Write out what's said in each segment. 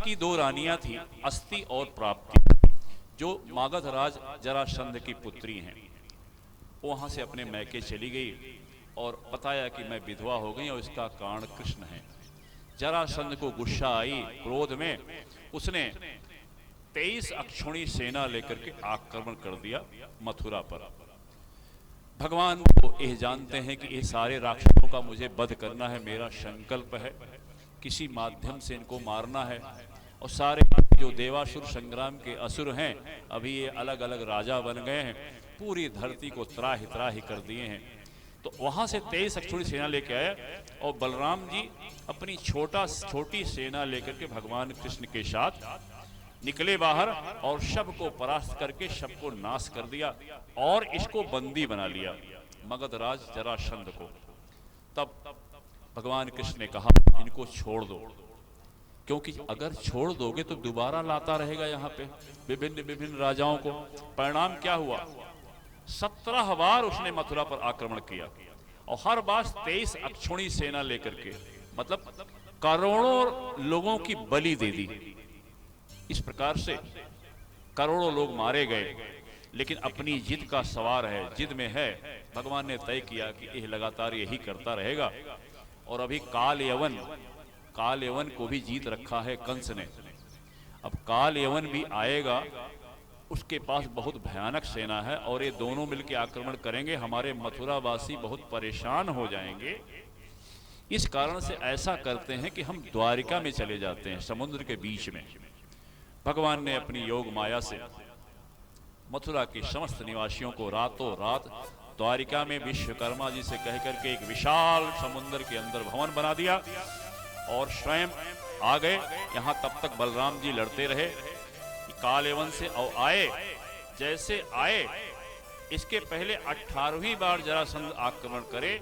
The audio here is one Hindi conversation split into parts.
की दो रानियां थी, अस्ति और प्राप्ति, जो मागध राज जरासंध की पुत्री हैं। वो वहां से अपने मैके चली गई और बताया कि मैं विधवा हो गई और इसका कारण कृष्ण है। जरासंध को गुस्सा आई, क्रोध में उसने 23 अक्षौणी सेना लेकर के आक्रमण कर दिया मथुरा पर। भगवान को यह जानते हैं कि ये सारे राक्षसों का मुझे वध करना है, मेरा संकल्प है, किसी माध्यम से इनको मारना है। और सारे जो देवासुर संग्राम के असुर हैं, अभी ये अलग अलग राजा बन गए हैं, पूरी धरती को त्राहि त्राहि कर दिए हैं। तो वहां से 23 अक्षौणी सेना लेके आया और बलराम जी अपनी छोटी सेना लेकर के भगवान कृष्ण के साथ निकले बाहर और शब को परास्त करके शब को नाश कर दिया और इसको बंदी बना लिया, मगध राज जरासंध को। तब भगवान कृष्ण ने कहा इनको छोड़ दो, क्योंकि अगर छोड़ दोगे तो दोबारा लाता रहेगा यहाँ पे विभिन्न विभिन्न राजाओं को। परिणाम क्या हुआ, 17 बार उसने मथुरा पर आक्रमण किया और हर बार 23 अक्षौणी सेना लेकर के, मतलब करोड़ों लोगों की बलि दे दी। इस प्रकार से करोड़ों लोग मारे गए, लेकिन अपनी जिद का सवार है, जिद में है। भगवान ने तय किया कि यह लगातार यही करता रहेगा। और अभी काल यवन को भी जीत रखा है कंस ने। अब काल यवन भी आएगा, उसके पास बहुत भयानक सेना है और ये दोनों मिलकर आक्रमण करेंगे, हमारे मथुरावासी बहुत परेशान हो जाएंगे। इस कारण से ऐसा करते हैं कि हम द्वारिका में चले जाते हैं, समुद्र के बीच में। भगवान ने अपनी योग माया से मथुरा के समस्त निवासियों को रातों रात द्वारिका में विश्वकर्मा जी से कह करके एक विशाल समुद्र के अंदर भवन बना दिया और स्वयं आ गए यहाँ। तब तक बलराम जी लड़ते रहे कालयवन से। और आए, जैसे आए इसके पहले 18वीं बार जरासंध आक्रमण करे,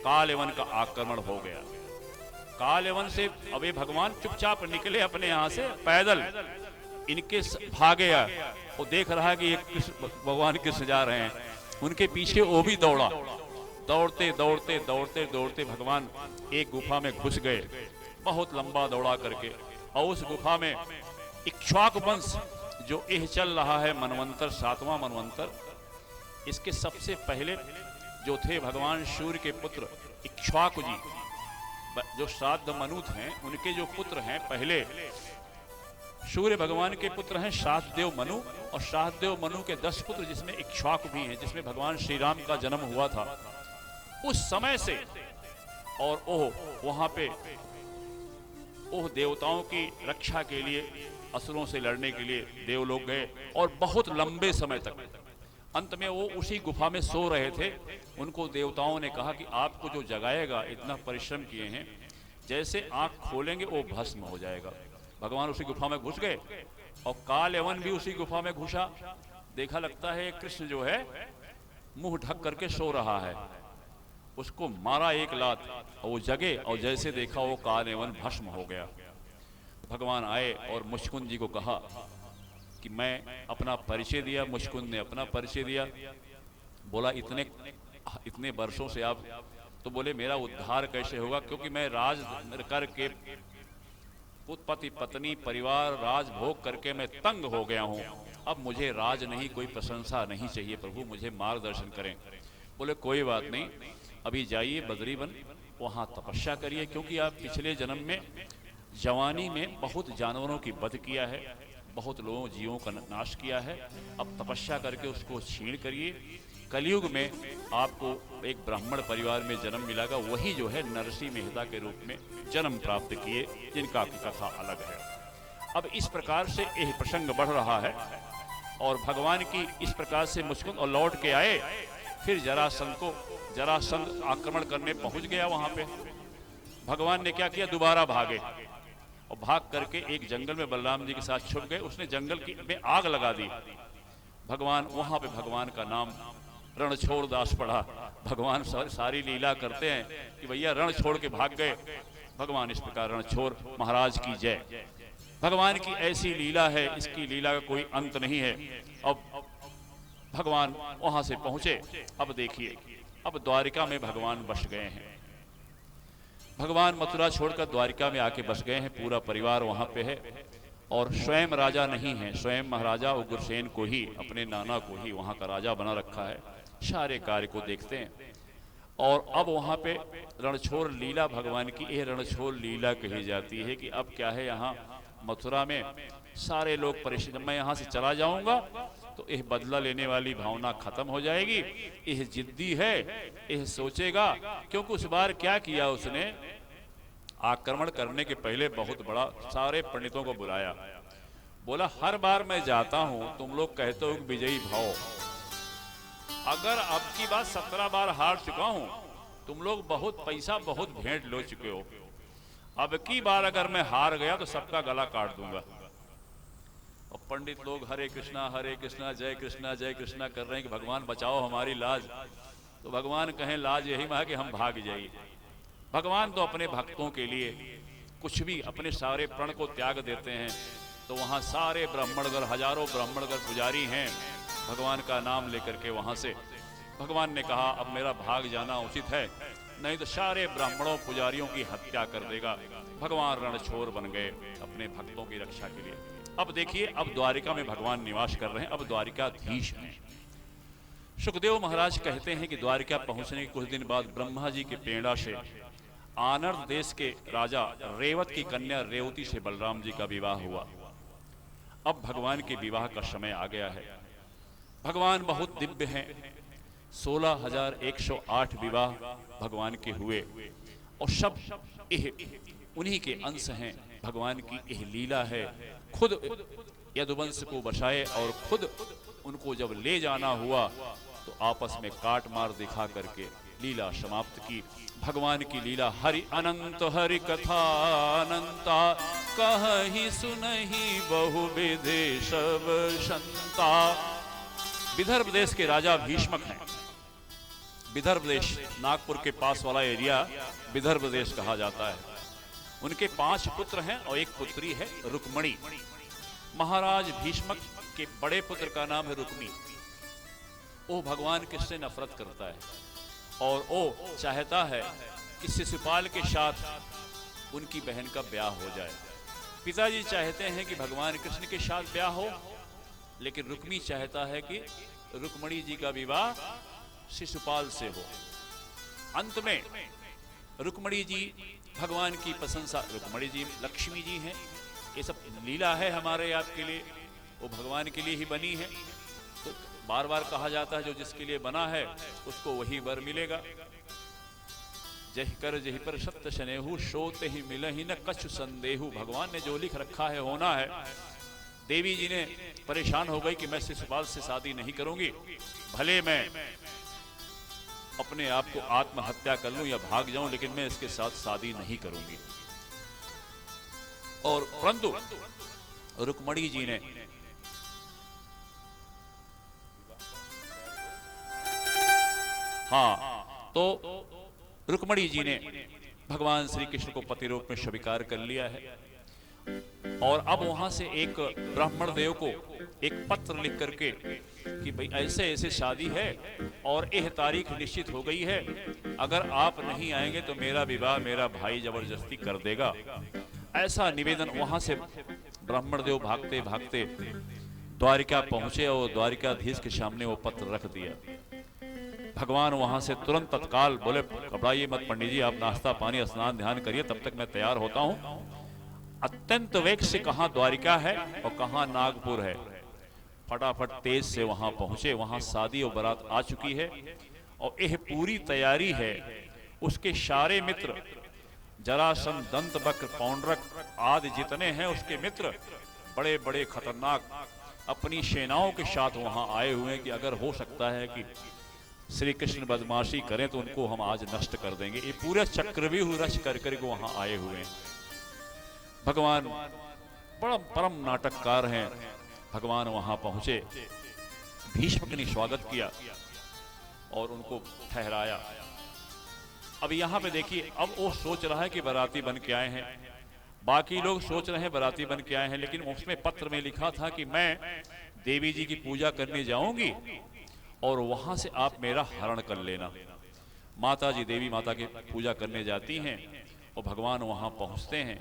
कालयवन का आक्रमण हो गया। कालयवन से अबे भगवान चुपचाप निकले अपने यहाँ से पैदल, इनके भागे। वो देख रहा है कि ये भगवान कृष्ण जा रहे हैं, उनके पीछे वो भी दौड़ा। दौड़ते दौड़ते दौड़ते दौड़ते भगवान एक गुफा में घुस गए, बहुत लंबा दौड़ा करके। और उस गुफा में इक्ष्वाकु वंश जो यह चल रहा है मनवंतर, 7वां मनवंतर, इसके सबसे पहले जो थे भगवान सूर्य के पुत्र इक्ष्वाकु जी, जो श्राद्ध मनु हैं, उनके जो पुत्र हैं पहले सूर्य भगवान के पुत्र हैं श्राद्धदेव मनु, और श्राद्धदेव मनु के 10 पुत्र जिसमें इक्ष्वाकु भी हैं, जिसमें भगवान श्री राम का जन्म हुआ था उस समय से। और वहां पे देवताओं की रक्षा के लिए, असुरों से लड़ने के लिए देवलोक गए और बहुत लंबे समय तक, अंत में वो उसी गुफा में सो रहे थे। उनको देवताओं ने कहा कि आपको जो जगाएगा, इतना परिश्रम किए हैं, जैसे आंख खोलेंगे वो भस्म हो जाएगा। भगवान उसी गुफा में घुस गए और कालयवन भी उसी गुफा में घुसा। देखा लगता है कृष्ण जो है मुंह ढक करके सो रहा है, उसको मारा एक लात और वो जगे, और जैसे देखा वो कालयवन भस्म हो गया। भगवान आए और मुचकुंद जी को कहा कि मैं अपना परिचय दिया। मुचकुंद ने अपना परिचय दिया, बोला इतने वर्षों से आप, तो बोले मेरा उद्धार कैसे होगा, क्योंकि मैं राज करके पति पत्नी परिवार राज भोग करके मैं तंग हो गया हूँ। अब मुझे राज नहीं, कोई प्रशंसा नहीं चाहिए, प्रभु मुझे मार्गदर्शन करें। बोले कोई बात नहीं, अभी जाइए बद्रीवन, वहाँ तपस्या करिए, क्योंकि आप पिछले जन्म में जवानी में बहुत जानवरों की वध किया है, बहुत लोगों जीवों का नाश किया है। अब तपस्या करके उसको क्षीण करिए। कलयुग में आपको एक ब्राह्मण परिवार में जन्म मिलेगा, वही जो है नरसिंह मेहता के रूप में जन्म प्राप्त किए, जिनका कथा अलग है। अब इस प्रकार से यह प्रसंग बढ़ रहा है और भगवान की इस प्रकार से मुस्कुन और लौट के आए। फिर जरासंध आक्रमण करने पहुंच गया वहां पे। भगवान ने क्या किया, दोबारा भागे और भाग करके एक जंगल में बलराम जी के साथ छुप गए। उसने जंगल की में आग लगा दी। भगवान वहां पे भगवान का नाम रणछोड़ दास पढ़ा। भगवान सारी लीला करते हैं कि भैया रण छोड़ के भाग गए। भगवान इस प्रकार रणछोड़ महाराज की जय। भगवान की ऐसी लीला है, इसकी लीला का कोई अंत नहीं है। अब भगवान वहां से पहुंचे। अब देखिए, अब द्वारिका में भगवान बस गए हैं। भगवान मथुरा छोड़कर द्वारिका में आके बस गए हैं, पूरा परिवार वहां पे है। और स्वयं राजा नहीं है, स्वयं महाराजा उग्रसेन को ही, अपने नाना को ही वहाँ का राजा बना रखा है, सारे कार्य को देखते हैं। और अब वहाँ पे रणछोड़ लीला भगवान की, यह रणछोड़ लीला कही जाती है कि अब क्या है, यहाँ मथुरा में सारे लोग परेशान, मैं यहाँ से चला जाऊंगा तो यह बदला लेने वाली भावना खत्म हो जाएगी, यह जिद्दी है, यह सोचेगा, क्योंकि उस बार क्या किया उसने, आक्रमण करने के पहले बहुत बड़ा सारे पंडितों को बुलाया, बोला हर बार मैं जाता हूं तुम लोग कहते हो विजयी भाव, अगर अब की बात 17 बार हार चुका हूं, तुम लोग बहुत पैसा बहुत भेंट लो चुके हो, अब की बार अगर मैं हार गया तो सबका गला काट दूंगा। और पंडित लोग हरे कृष्णा जय कृष्णा कर रहे हैं कि भगवान बचाओ हमारी लाज। तो भगवान कहें लाज यही में है कि हम भाग जाइए। भगवान तो अपने भक्तों के लिए कुछ भी, अपने सारे प्रण को त्याग देते हैं। तो वहाँ सारे ब्राह्मणगण, हजारों ब्राह्मणगण पुजारी हैं, भगवान का नाम लेकर के वहाँ से भगवान ने कहा अब मेरा भाग जाना उचित है, नहीं तो सारे ब्राह्मणों पुजारियों की हत्या कर देगा। भगवान रणछोड़ बन गए अपने भक्तों की रक्षा के लिए। अब देखिए, अब द्वारिका में भगवान निवास कर रहे हैं, अब द्वारिकाधीश हैं। सुखदेव महाराज कहते हैं कि द्वारिका पहुंचने के कुछ दिन बाद ब्रह्मा जी के पेड़ा से आनर्द देश के राजा रेवत की कन्या रेवती से बलराम जी का विवाह हुआ। अब भगवान के विवाह का समय आ गया है। भगवान बहुत दिव्य हैं, 16,108 विवाह भगवान के हुए और सब उन्हीं के अंश हैं। भगवान की यह लीला है, खुद यदुवंश को बचाए और खुद उनको जब ले जाना हुआ तो आपस में काट मार दिखा करके लीला समाप्त की। भगवान की लीला हरि अनंत, हरि कथा अनंता, कहि सुनहि बहु विधि सब संता। विदर्भ देश के राजा भीष्मक हैं। विदर्भ देश नागपुर के पास वाला एरिया विदर्भ देश कहा जाता है। उनके 5 पुत्र हैं और एक पुत्री है रुक्मणी। महाराज भीष्मक के बड़े पुत्र का नाम है रुक्मी। वो भगवान किससे नफरत करता है और वो चाहता है कि शिशुपाल के साथ उनकी बहन का ब्याह हो जाए। पिताजी चाहते हैं कि भगवान कृष्ण के साथ ब्याह हो, लेकिन रुक्मी चाहता है कि रुक्मणी जी का विवाह शिशुपाल से हो। अंत में रुक्मणी जी भगवान की प्रशंसा, रुक्मणी जी लक्ष्मी जी हैं, ये सब लीला है हमारे आपके लिए, वो भगवान के लिए ही बनी है। तो बार बार कहा जाता है जो जिसके लिए बना है उसको वही वर मिलेगा। जय कर जही पर सत्य स्नेहु, सोते ही मिल ही न कछु संदेहु। भगवान ने जो लिख रखा है होना है। देवी जी ने परेशान हो गई कि मैं शिशुपाल से शादी नहीं करूंगी, भले मैं अपने आप को आत्महत्या कर लूं या भाग जाऊं, लेकिन मैं इसके साथ शादी नहीं करूंगी। और परंतु रुक्मणी जी ने तो रुक्मणी जी ने भगवान श्री कृष्ण को पति रूप में स्वीकार कर लिया है। और अब वहां से एक ब्राह्मण देव को एक पत्र लिख करके कि भाई ऐसे ऐसे शादी है और यह तारीख निश्चित हो गई है, अगर आप नहीं आएंगे तो मेरा विवाह मेरा भाई जबरदस्ती कर देगा। ऐसा निवेदन, वहां से ब्राह्मण देव भागते भागते द्वारिका पहुंचे और द्वारिकाधीश के सामने वो पत्र रख दिया। भगवान वहां से तुरंत तत्काल बोले घबराइए मत पंडित जी, आप नाश्ता पानी स्नान ध्यान करिए, तब तक मैं तैयार होता हूं। अत्यंत वेग से कहां द्वारिका है और कहां नागपुर है, फटाफट तेज से वहां पहुंचे। वहां शादी और बारात आ चुकी है और यह पूरी तैयारी है। उसके सारे मित्र जरासंध, दंतवक्र, पौंड्रक आदि जितने हैं उसके मित्र बड़े बड़े खतरनाक अपनी सेनाओं के साथ वहां आए हुए हैं कि अगर हो सकता है कि श्री कृष्ण बदमाशी करें तो उनको हम आज नष्ट कर देंगे। ये पूरे चक्रव्यूह रच कर को वहां आए हुए हैं। भगवान बड़ा परम नाटककार हैं। भगवान वहां पहुंचे, भीष्मक ने स्वागत किया और उनको ठहराया। अब यहां पे देखिए, अब वो सोच रहा है कि बाराती बन के आए हैं, बाकी लोग सोच रहे हैं बाराती बन के आए हैं, लेकिन उसमें पत्र में लिखा था कि मैं देवी जी की पूजा करने जाऊंगी और वहां से आप मेरा हरण कर लेना। माता जी देवी माता की पूजा करने जाती हैं और भगवान वहां पहुंचते हैं।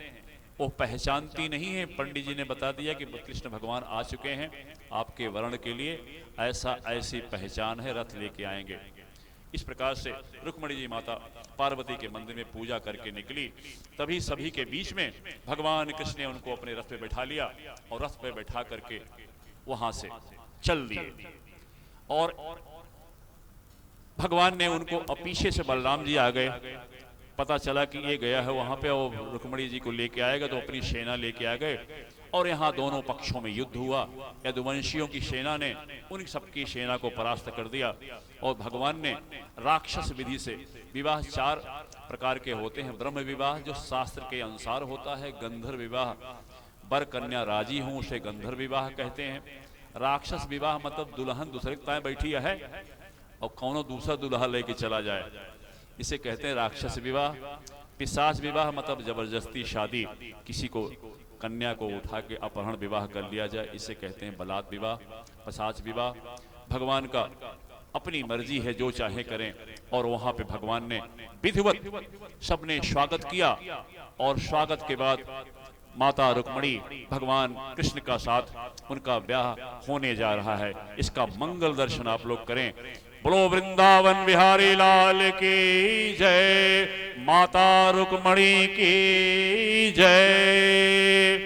वो पहचानती नहीं है। पंडित जी ने बता दिया कि कृष्ण भगवान आ चुके हैं आपके वर्ण के लिए, ऐसी पहचान है, रथ लेके आएंगे। इस प्रकार से रुक्मिणी जी माता पार्वती के मंदिर में पूजा करके निकली। तभी सभी के बीच में भगवान कृष्ण ने उनको अपने रथ पे बैठा लिया और रथ पे बैठा करके वहां से चल दिए। और भगवान ने उनको, अब पीछे से बलराम जी आ गए। पता चला कि ये गया है वहां पे और रुक्मिणी जी को लेके आएगा, तो अपनी सेना लेके आ गए और यहाँ दोनों पक्षों में युद्ध हुआ। यदुवंशियों की सेना ने उन सबकी सेना को परास्त कर दिया और भगवान ने राक्षस विधि से, विवाह 4 प्रकार के होते हैं। ब्रह्म विवाह जो शास्त्र के अनुसार होता है, गंधर्व विवाह, वर कन्या राजी हूं उसे गंधर्व विवाह कहते हैं। राक्षस विवाह मतलब दुल्हन दूसरे ताएं बैठी है और कौनो दूसरा दुल्हा लेके चला जाए, इसे कहते हैं राक्षस विवाह। पिशाच विवाह मतलब जबरदस्ती शादी, किसी को कन्या को उठा के अपहरण विवाह कर लिया जाए, इसे कहते हैं बलात् विवाह। पिशाच विवाह भगवान का अपनी मर्जी है, जो चाहे करें। और वहां पे भगवान ने विधिवत सबने स्वागत किया और स्वागत के बाद माता रुक्मिणी भगवान कृष्ण का साथ उनका ब्याह होने जा रहा है। इसका मंगल दर्शन आप लोग करें। बोलो वृंदावन बिहारी लाल की जय, माता रुक्मिणी की जय।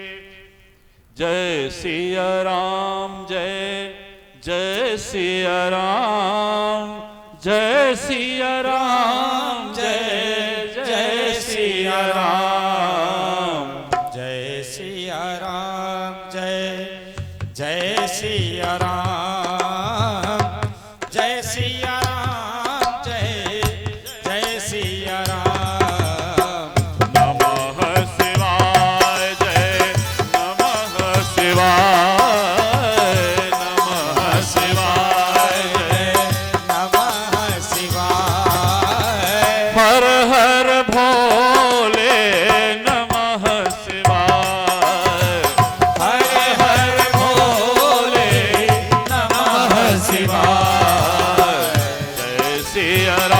जय सिया राम, जय जय सिया राम, जय सिया राम, जय जय सिया राम, जय सिया राम, जय जय सिया राम, जय सिया राम, जय जय सिया राम। नमः शिवाय, जय नमः शिवाय, नमः शिवाय, जय नमः शिवाय। हर हर भोले नमः शिवाय, हर हर भोले नमः शिवाय। जय सिया राम।